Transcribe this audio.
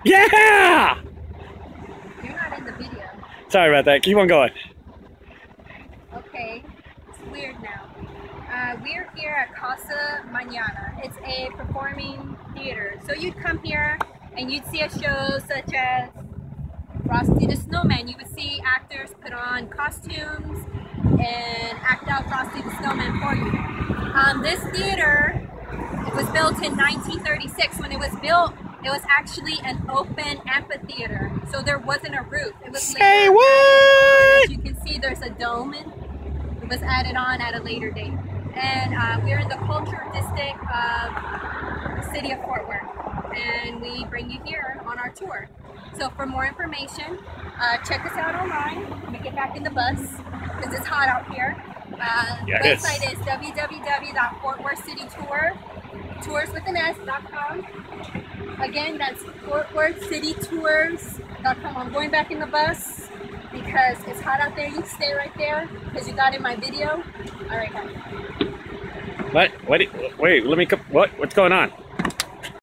Yeah! You're not in the video. Sorry about that. Keep on going. Okay, it's weird now. We're here at Casa Mañana. It's a performing theater. So you'd come here and you'd see a show such as Frosty the Snowman. You would see actors put on costumes and act out Frosty the Snowman for you. This theater, it was built in 1936. When it was built, it was actually an open amphitheater. So there wasn't a roof. It was Say what? As you can see, there's a dome. It was added on at a later date. And we're in the cultural district of the city of Fort Worth. And we bring you here on our tour. So for more information, check us out online. Let me get back in the bus because it's hot out here. Yeah, the website is www.fortworthcitytours.com. Again, that's fortworthcitytours.com. I'm going back in the bus because it's hot out there. You stay right there because you got in my video. All right, guys. What? Wait, let me come. What's going on?